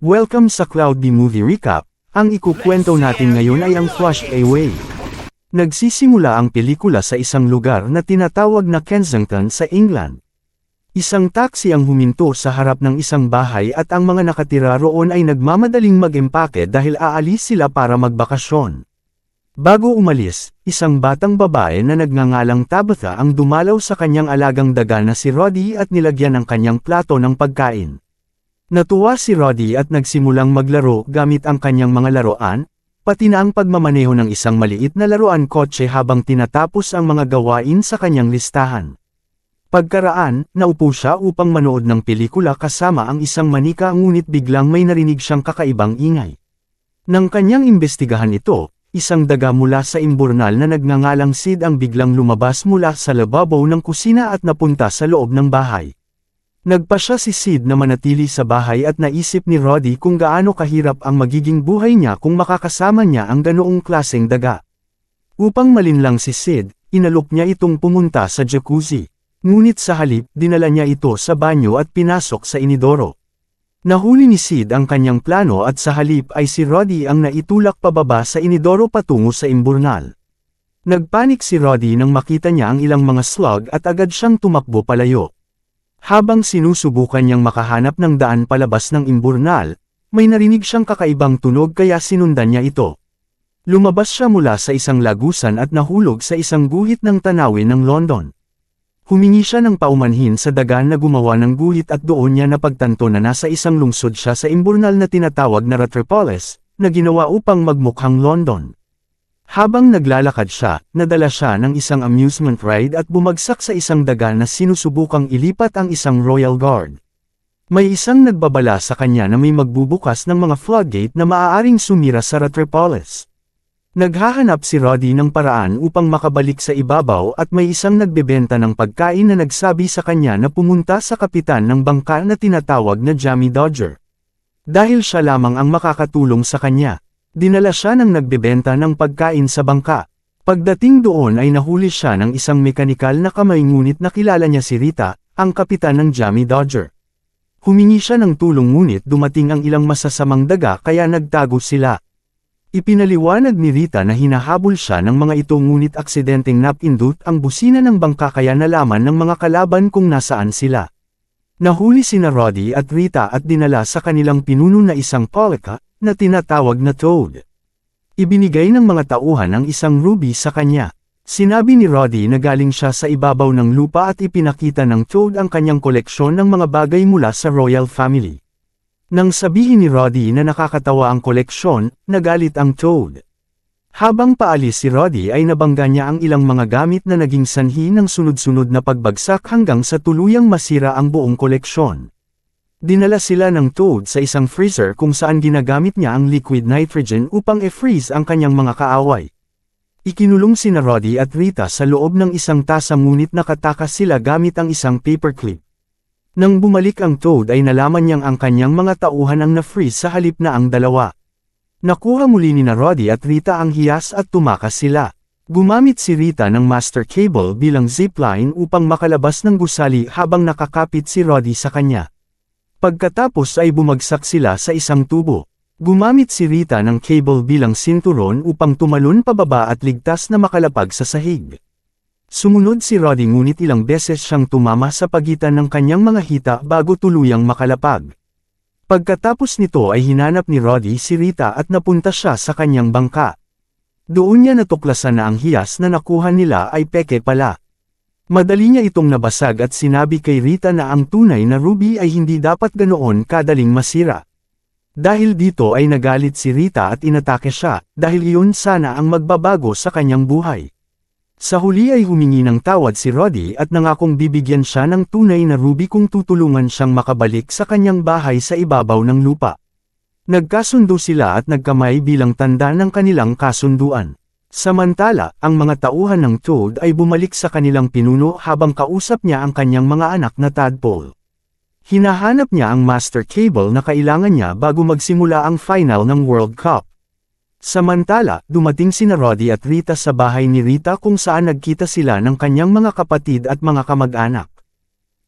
Welcome sa Cloud B Movie Recap. Ang ikukwento natin ngayon ay ang Flush Away. Nagsisimula ang pelikula sa isang lugar na tinatawag na Kensington sa England. Isang taxi ang huminto sa harap ng isang bahay at ang mga nakatira roon ay nagmamadaling mag-empake dahil aalis sila para magbakasyon. Bago umalis, isang batang babae na nagngangalang Tabitha ang dumalaw sa kanyang alagang daga na si Roddy at nilagyan ng kanyang plato ng pagkain. Natuwa si Roddy at nagsimulang maglaro gamit ang kanyang mga laruan, pati na ang pagmamaneho ng isang maliit na laruan kotse habang tinatapos ang mga gawain sa kanyang listahan. Pagkaraan, naupo siya upang manood ng pelikula kasama ang isang manika ngunit biglang may narinig siyang kakaibang ingay. Nang kanyang imbestigahan ito, isang daga mula sa imburnal na nagngangalang Sid ang biglang lumabas mula sa lababo ng kusina at napunta sa loob ng bahay. Nagpasya si Sid na manatili sa bahay at naisip ni Roddy kung gaano kahirap ang magiging buhay niya kung makakasama niya ang ganoong klaseng daga. Upang malinlang si Sid, inalok niya itong pumunta sa jacuzzi. Ngunit sa halip, dinala niya ito sa banyo at pinasok sa inidoro. Nahuli ni Sid ang kanyang plano at sa halip ay si Roddy ang naitulak pababa sa inidoro patungo sa imburnal. Nagpanik si Roddy nang makita niya ang ilang mga slug at agad siyang tumakbo palayo. Habang sinusubukan niyang makahanap ng daan palabas ng imburnal, may narinig siyang kakaibang tunog kaya sinundan niya ito. Lumabas siya mula sa isang lagusan at nahulog sa isang guhit ng tanawin ng London. Humingi siya ng paumanhin sa daga na gumawa ng guhit at doon niya napagtanto na nasa isang lungsod siya sa imburnal na tinatawag na Ratropolis, na ginawa upang magmukhang London. Habang naglalakad siya, nadala siya ng isang amusement ride at bumagsak sa isang daga na sinusubukang ilipat ang isang Royal Guard. May isang nagbabala sa kanya na may magbubukas ng mga floodgate na maaaring sumira sa Ratropolis. Naghahanap si Roddy ng paraan upang makabalik sa ibabaw at may isang nagbebenta ng pagkain na nagsabi sa kanya na pumunta sa kapitan ng bangka na tinatawag na Jamie Dodger. Dahil siya lamang ang makakatulong sa kanya, dinala siya ng nagbebenta ng pagkain sa bangka. Pagdating doon ay nahuli siya ng isang mekanikal na kamay ngunit nakilala niya si Rita, ang kapitan ng Jamie Dodger. Humingi siya ng tulong ngunit dumating ang ilang masasamang daga kaya nagtago sila. Ipinaliwanag ni Rita na hinahabol siya ng mga ito ngunit aksidenteng napindot ang busina ng bangka kaya nalaman ng mga kalaban kung nasaan sila. Nahuli sina Roddy at Rita at dinala sa kanilang pinuno na isang polka, na tinatawag na Toad. Ibinigay ng mga tauhan ang isang ruby sa kanya. Sinabi ni Roddy na galing siya sa ibabaw ng lupa at ipinakita ng Toad ang kanyang koleksyon ng mga bagay mula sa royal family. Nang sabihin ni Roddy na nakakatawa ang koleksyon, nagalit ang Toad. Habang paalis si Roddy ay nabangga niya ang ilang mga gamit na naging sanhi ng sunod-sunod na pagbagsak hanggang sa tuluyang masira ang buong koleksyon. Dinala sila ng Toad sa isang freezer kung saan ginagamit niya ang liquid nitrogen upang e-freeze ang kanyang mga kaaway. Ikinulong sina Roddy at Rita sa loob ng isang tasa ngunit nakatakas sila gamit ang isang paperclip. Nang bumalik ang Toad ay nalaman niyang ang kanyang mga tauhan ang na-freeze sa halip na ang dalawa. Nakuha muli ni Roddy at Rita ang hiyas at tumakas sila. Gumamit si Rita ng master cable bilang zipline upang makalabas ng gusali habang nakakapit si Roddy sa kanya. Pagkatapos ay bumagsak sila sa isang tubo. Gumamit si Rita ng cable bilang sinturon upang tumalon pababa at ligtas na makalapag sa sahig. Sumunod si Roddy ngunit ilang beses siyang tumama sa pagitan ng kanyang mga hita bago tuluyang makalapag. Pagkatapos nito ay hinanap ni Roddy si Rita at napunta siya sa kanyang bangka. Doon niya natuklasan na ang hiyas na nakuha nila ay peke pala. Madali niya itong nabasag at sinabi kay Rita na ang tunay na ruby ay hindi dapat ganoon kadaling masira. Dahil dito ay nagalit si Rita at inatake siya, dahil iyon sana ang magbabago sa kanyang buhay. Sa huli ay humingi ng tawad si Roddy at nangakong bibigyan siya ng tunay na ruby kung tutulungan siyang makabalik sa kanyang bahay sa ibabaw ng lupa. Nagkasundo sila at nagkamay bilang tanda ng kanilang kasunduan. Samantala, ang mga tauhan ng Toad ay bumalik sa kanilang pinuno habang kausap niya ang kanyang mga anak na tadpole. Hinahanap niya ang master cable na kailangan niya bago magsimula ang final ng World Cup. Samantala, dumating sina Roddy at Rita sa bahay ni Rita kung saan nagkita sila ng kanyang mga kapatid at mga kamag-anak.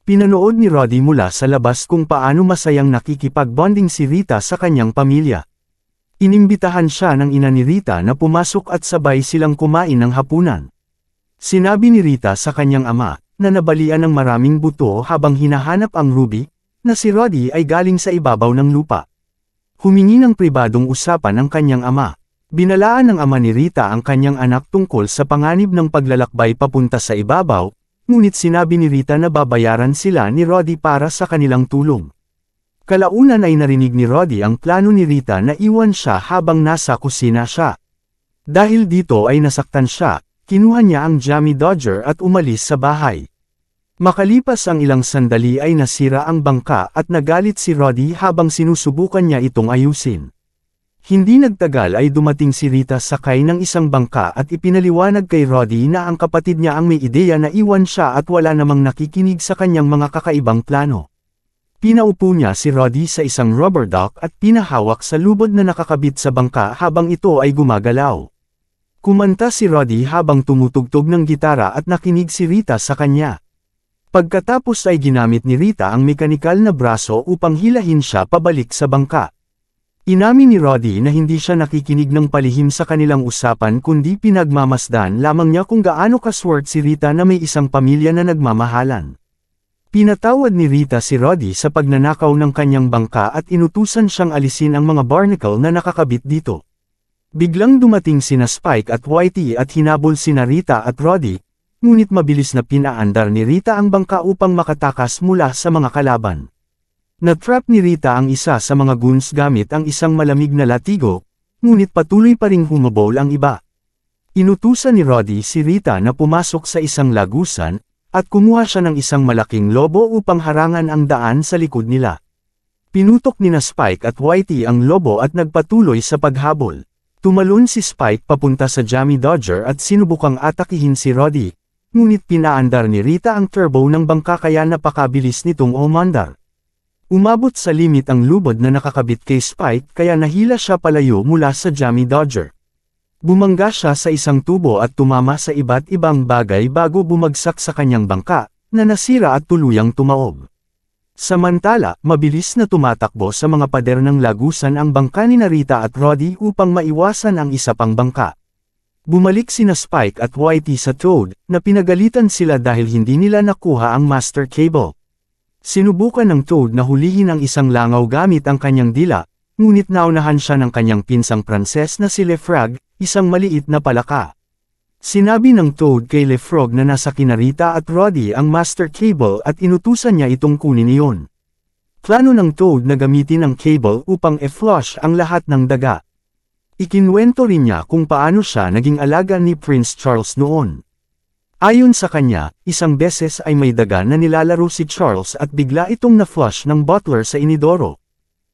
Pinanood ni Roddy mula sa labas kung paano masayang nakikipag-bonding si Rita sa kanyang pamilya. Inimbitahan siya ng ina ni Rita na pumasok at sabay silang kumain ng hapunan. Sinabi ni Rita sa kanyang ama, na nabalian ng maraming buto habang hinahanap ang ruby, na si Roddy ay galing sa ibabaw ng lupa. Humingi ng pribadong usapan ang kanyang ama. Binalaan ng ama ni Rita ang kanyang anak tungkol sa panganib ng paglalakbay papunta sa ibabaw, ngunit sinabi ni Rita na babayaran sila ni Roddy para sa kanilang tulong. Kalaunan ay narinig ni Roddy ang plano ni Rita na iwan siya habang nasa kusina siya. Dahil dito ay nasaktan siya, kinuha niya ang Jammy Dodger at umalis sa bahay. Makalipas ang ilang sandali ay nasira ang bangka at nagalit si Roddy habang sinusubukan niya itong ayusin. Hindi nagtagal ay dumating si Rita sakay ng isang bangka at ipinaliwanag kay Roddy na ang kapatid niya ang may ideya na iwan siya at wala namang nakikinig sa kanyang mga kakaibang plano. Pinaupo niya si Roddy sa isang rubber duck at pinahawak sa lubod na nakakabit sa bangka habang ito ay gumagalaw. Kumanta si Roddy habang tumutugtog ng gitara at nakinig si Rita sa kanya. Pagkatapos ay ginamit ni Rita ang mekanikal na braso upang hilahin siya pabalik sa bangka. Inamin ni Roddy na hindi siya nakikinig ng palihim sa kanilang usapan kundi pinagmamasdan lamang niya kung gaano kaswerte si Rita na may isang pamilya na nagmamahalan. Pinatawad ni Rita si Roddy sa pagnanakaw ng kanyang bangka at inutusan siyang alisin ang mga barnacle na nakakabit dito. Biglang dumating sina Spike at Whitey at hinabol sina Rita at Roddy, ngunit mabilis na pinaandar ni Rita ang bangka upang makatakas mula sa mga kalaban. Na-trap ni Rita ang isa sa mga goons gamit ang isang malamig na latigo, ngunit patuloy pa ring humabol ang iba. Inutusan ni Roddy si Rita na pumasok sa isang lagusan, at kumuha siya ng isang malaking lobo upang harangan ang daan sa likod nila. Pinutok ni na Spike at Whitey ang lobo at nagpatuloy sa paghabol. Tumalon si Spike papunta sa Jammy Dodger at sinubukang atakihin si Roddy, ngunit pinaandar ni Rita ang turbo ng bangka kaya napakabilis nitong umandar. Umabot sa limit ang lubod na nakakabit kay Spike kaya nahila siya palayo mula sa Jammy Dodger. Bumangga siya sa isang tubo at tumama sa iba't ibang bagay bago bumagsak sa kanyang bangka, na nasira at tuluyang tumaob. Samantala, mabilis na tumatakbo sa mga pader ng lagusan ang bangka ni Rita at Roddy upang maiwasan ang isa pang bangka. Bumalik sina Spike at Whitey sa Toad, na pinagalitan sila dahil hindi nila nakuha ang master cable. Sinubukan ng Toad na hulihin ang isang langaw gamit ang kanyang dila, ngunit naunahan siya ng kanyang pinsang Pranses na si LeFrog, isang maliit na palaka. Sinabi ng Toad kay LeFrog na nasa kina Rita at Roddy ang master cable at inutusan niya itong kunin iyon. Plano ng Toad na gamitin ang cable upang e-flush ang lahat ng daga. Ikinwento rin niya kung paano siya naging alaga ni Prince Charles noon. Ayon sa kanya, isang beses ay may daga na nilalaro si Charles at bigla itong na-flush ng butler sa inidoro.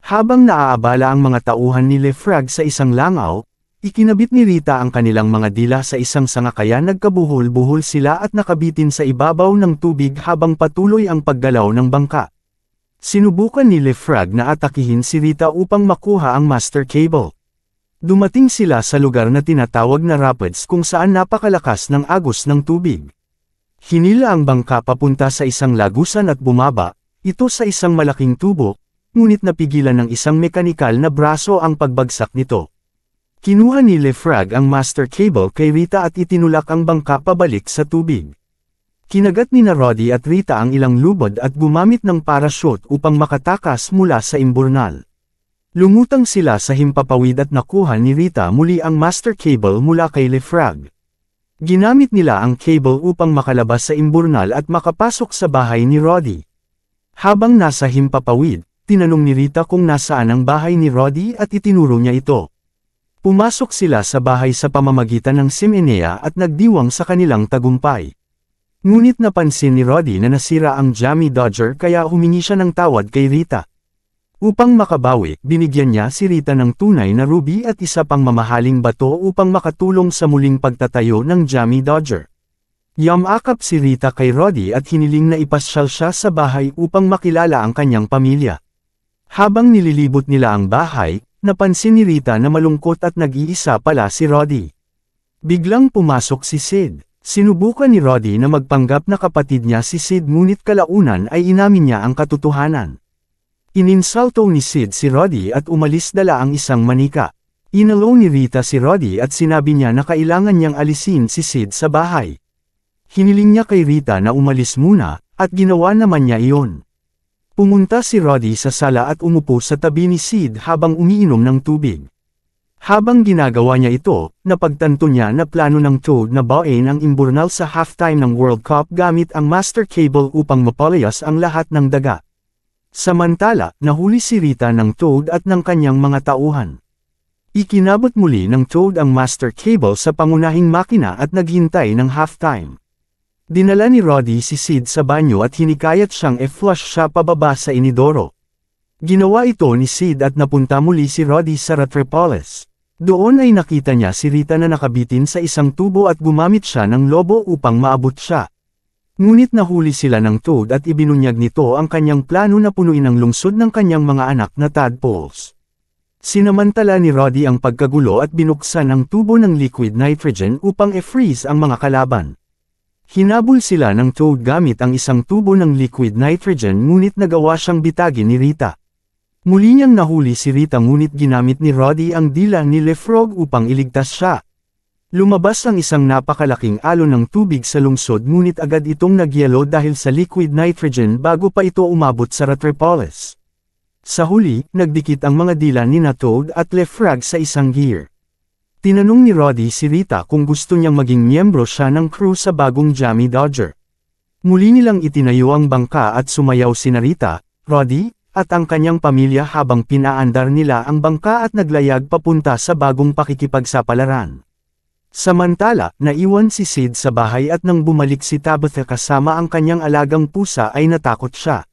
Habang naaabala ang mga tauhan ni LeFrog sa isang langaw, ikinabit ni Rita ang kanilang mga dila sa isang sanga kaya nagkabuhol-buhol sila at nakabitin sa ibabaw ng tubig habang patuloy ang paggalaw ng bangka. Sinubukan ni LeFrog na atakihin si Rita upang makuha ang master cable. Dumating sila sa lugar na tinatawag na rapids kung saan napakalakas ng agos ng tubig. Hinila ang bangka papunta sa isang lagusan at bumaba, ito sa isang malaking tubo, ngunit napigilan ng isang mekanikal na braso ang pagbagsak nito. Kinuha ni LeFrog ang master cable kay Rita at itinulak ang bangka pabalik sa tubig. Kinagat ni Roddy at Rita ang ilang lubod at gumamit ng parachute upang makatakas mula sa imburnal. Lumutang sila sa himpapawid at nakuha ni Rita muli ang master cable mula kay LeFrog. Ginamit nila ang cable upang makalabas sa imburnal at makapasok sa bahay ni Roddy. Habang nasa himpapawid, tinanong ni Rita kung nasaan ang bahay ni Roddy at itinuro niya ito. Pumasok sila sa bahay sa pamamagitan ng simenea at nagdiwang sa kanilang tagumpay. Ngunit napansin ni Roddy na nasira ang Jammy Dodger kaya humingi siya ng tawad kay Rita. Upang makabawi, binigyan niya si Rita ng tunay na ruby at isa pang mamahaling bato upang makatulong sa muling pagtatayo ng Jammy Dodger. Yumakap si Rita kay Roddy at hiniling na ipasyal siya sa bahay upang makilala ang kanyang pamilya. Habang nililibot nila ang bahay, napansin ni Rita na malungkot at nag-iisa pala si Roddy. Biglang pumasok si Sid. Sinubukan ni Roddy na magpanggap na kapatid niya si Sid ngunit kalaunan ay inamin niya ang katotohanan. Ininsulto ni Sid si Roddy at umalis dala ang isang manika. Inalo ni Rita si Roddy at sinabi niya na kailangan niyang alisin si Sid sa bahay. Hiniling niya kay Rita na umalis muna, at ginawa naman niya iyon. Pumunta si Roddy sa sala at umupo sa tabi ni Sid habang umiinom ng tubig. Habang ginagawa niya ito, napagtanto niya na plano ng Toad na bawain ang imburnal sa halftime ng World Cup gamit ang master cable upang mapalayas ang lahat ng daga. Samantala, nahuli si Rita ng Toad at ng kanyang mga tauhan. Ikinabot muli ng Toad ang master cable sa pangunahing makina at naghintay ng halftime. Dinala ni Roddy si Sid sa banyo at hinikayat siyang e-flush siya pababa sa inidoro. Ginawa ito ni Sid at napunta muli si Roddy sa Retropolis. Doon ay nakita niya si Rita na nakabitin sa isang tubo at gumamit siya ng lobo upang maabot siya. Ngunit nahuli sila ng Toad at ibinunyag nito ang kanyang plano na punuin ang lungsod ng kanyang mga anak na tadpoles. Sinamantala ni Roddy ang pagkagulo at binuksan ang tubo ng liquid nitrogen upang e-freeze ang mga kalaban. Hinabol sila ng Toad gamit ang isang tubo ng liquid nitrogen ngunit nagawa siyang bitagin ni Rita. Muli niyang nahuli si Rita ngunit ginamit ni Roddy ang dila ni LeFrog upang iligtas siya. Lumabas ang isang napakalaking alon ng tubig sa lungsod ngunit agad itong nagyelo dahil sa liquid nitrogen bago pa ito umabot sa Retropolis. Sa huli, nagdikit ang mga dila ni Toad at LeFrog sa isang gear. Tinanong ni Roddy si Rita kung gusto niyang maging miyembro siya ng crew sa bagong Jammy Dodger. Muli nilang itinayo ang bangka at sumayaw sina Rita, Roddy, at ang kanyang pamilya habang pinaandar nila ang bangka at naglayag papunta sa bagong pakikipagsapalaran. Samantala, naiwan si Sid sa bahay at nang bumalik si Tabitha kasama ang kanyang alagang pusa ay natakot siya.